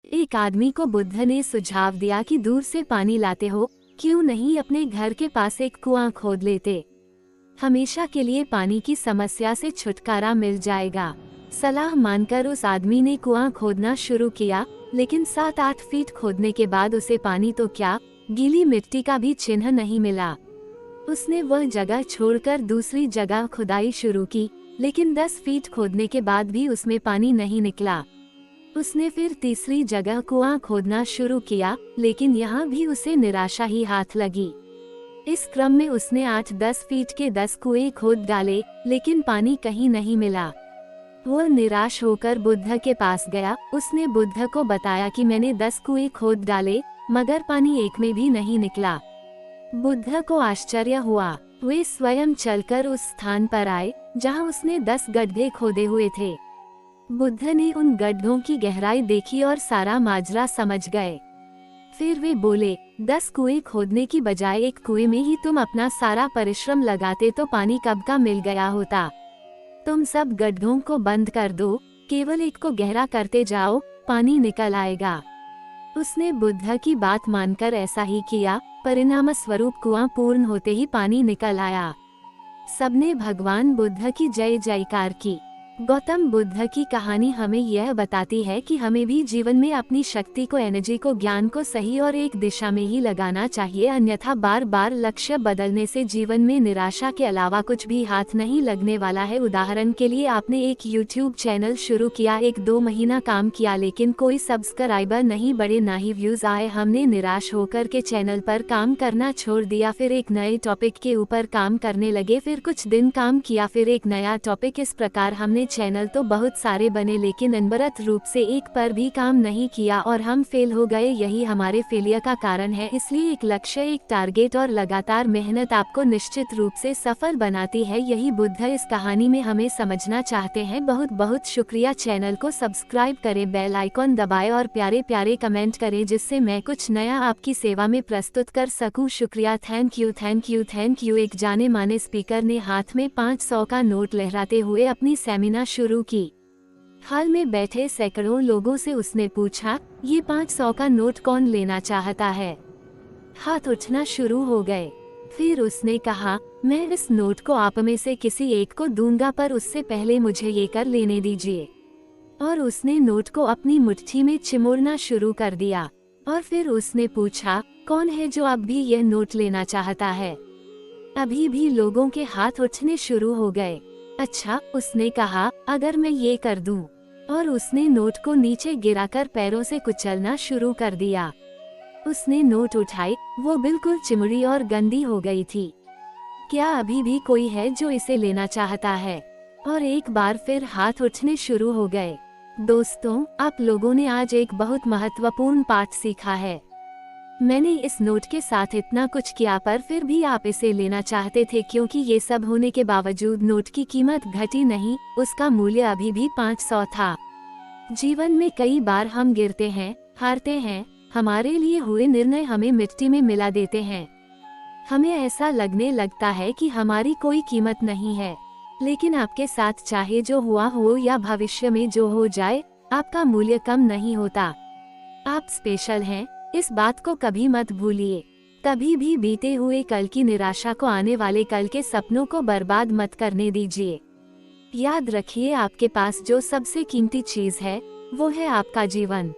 एक आदमी को बुद्ध ने सुझाव दिया कि दूर से पानी लाते हो, क्यों नहीं अपने घर के पास एक कुआं खोद लेते। हमेशा के लिए पानी की समस्या से छुटकारा मिल जाएगा। सलाह मानकर उस आदमी ने कुआं खोदना शुरू किया, लेकिन 7-8 फीट खोदने के बाद उसे पानी तो क्या, गीली मिट्टी का भी चिन्ह नहीं मिला। उसने वह जगह छोड़कर दूसरी जगह खुदाई शुरू की, लेकिन 10 फीट खोदने के बाद भी उसमें पानी नहीं निकला। उसने फिर तीसरी जगह कुआं खोदना शुरू किया, लेकिन यहाँ भी उसे निराशा ही हाथ लगी। इस क्रम में उसने 8-10 फीट के 10 कुएं खोद डाले, लेकिन पानी कहीं नहीं मिला। वह निराश होकर बुद्ध के पास गया। उसने बुद्ध को बताया कि मैंने 10 कुएं खोद डाले, मगर पानी एक में भी नहीं निकला। बुद्ध को आश्चर्य हुआ। वे स्वयं चलकर उस स्थान पर आए जहां उसने 10 गड्ढे खोदे हुए थे। बुद्ध ने उन गड्ढों की गहराई देखी और सारा माजरा समझ गए। फिर वे बोले, 10 कुएं खोदने की बजाय एक कुएं में ही तुम अपना सारा परिश्रम लगाते तो पानी कब का मिल गया होता। तुम सब गड्ढों को बंद कर दो, केवल एक को गहरा करते जाओ, पानी निकल आएगा। उसने बुद्ध की बात मानकर ऐसा ही किया। परिणाम स्वरूप कुआं पूर्ण होते ही पानी निकल आया। सबने भगवान बुद्ध की जय जयकार की। गौतम बुद्ध की कहानी हमें यह बताती है कि हमें भी जीवन में अपनी शक्ति को, एनर्जी को, ज्ञान को सही और एक दिशा में ही लगाना चाहिए, अन्यथा बार बार लक्ष्य बदलने से जीवन में निराशा के अलावा कुछ भी हाथ नहीं लगने वाला है। उदाहरण के लिए, आपने एक YouTube चैनल शुरू किया, 1-2 महीना काम किया, लेकिन कोई सब्सक्राइबर नहीं बढ़े, ना ही व्यूज आए। हमने निराश होकर के चैनल पर काम करना छोड़ दिया, फिर एक नए टॉपिक के ऊपर काम करने लगे, फिर कुछ दिन काम किया, फिर एक नया टॉपिक। इस प्रकार हमने चैनल तो बहुत सारे बने, लेकिन अनवरत रूप से एक पर भी काम नहीं किया और हम फेल हो गए। यही हमारे फेलियर का कारण है। इसलिए एक लक्ष्य, एक टारगेट और लगातार मेहनत आपको निश्चित रूप से सफल बनाती है। यही बुद्ध इस कहानी में हमें समझना चाहते हैं। बहुत बहुत शुक्रिया। चैनल को सब्सक्राइब करें, बेल आइकॉन दबाएं और प्यारे प्यारे कमेंट करें, जिससे मैं कुछ नया आपकी सेवा में प्रस्तुत कर सकूं। शुक्रिया। Thank you thank you thank you. एक जाने माने स्पीकर ने हाथ में 500 का नोट लहराते हुए अपनी सेमिनार शुरू की। हाल में बैठे सैकड़ों लोगों से उसने पूछा, ये 500 का नोट कौन लेना चाहता है। हाथ उठना शुरू हो गए। फिर उसने कहा, मैं इस नोट को आप में से किसी एक को दूंगा, पर उससे पहले मुझे ये कर लेने दीजिए। और उसने नोट को अपनी मुट्ठी में चिमोड़ना शुरू कर दिया। और फिर उसने पूछा, कौन है जो अब भी यह नोट लेना चाहता है। अभी भी लोगों के हाथ उठने शुरू हो गए। अच्छा, उसने कहा, अगर मैं ये कर दूं। और उसने नोट को नीचे गिराकर पैरों से कुचलना शुरू कर दिया। उसने नोट उठाई, वो बिल्कुल चिमड़ी और गंदी हो गई थी। क्या अभी भी कोई है जो इसे लेना चाहता है। और एक बार फिर हाथ उठने शुरू हो गए। दोस्तों, आप लोगों ने आज एक बहुत महत्वपूर्ण पाठ सीखा है। मैंने इस नोट के साथ इतना कुछ किया, पर फिर भी आप इसे लेना चाहते थे, क्योंकि ये सब होने के बावजूद नोट की कीमत घटी नहीं, उसका मूल्य अभी भी 500 था। जीवन में कई बार हम गिरते हैं, हारते हैं, हमारे लिए हुए निर्णय हमें मिट्टी में मिला देते हैं। हमें ऐसा लगने लगता है कि हमारी कोई कीमत नहीं है, लेकिन आपके साथ चाहे जो हुआ हो या भविष्य में जो हो जाए, आपका मूल्य कम नहीं होता। आप स्पेशल हैं, इस बात को कभी मत भूलिए। कभी भी बीते हुए कल की निराशा को आने वाले कल के सपनों को बर्बाद मत करने दीजिए। याद रखिए, आपके पास जो सबसे कीमती चीज है, वो है आपका जीवन।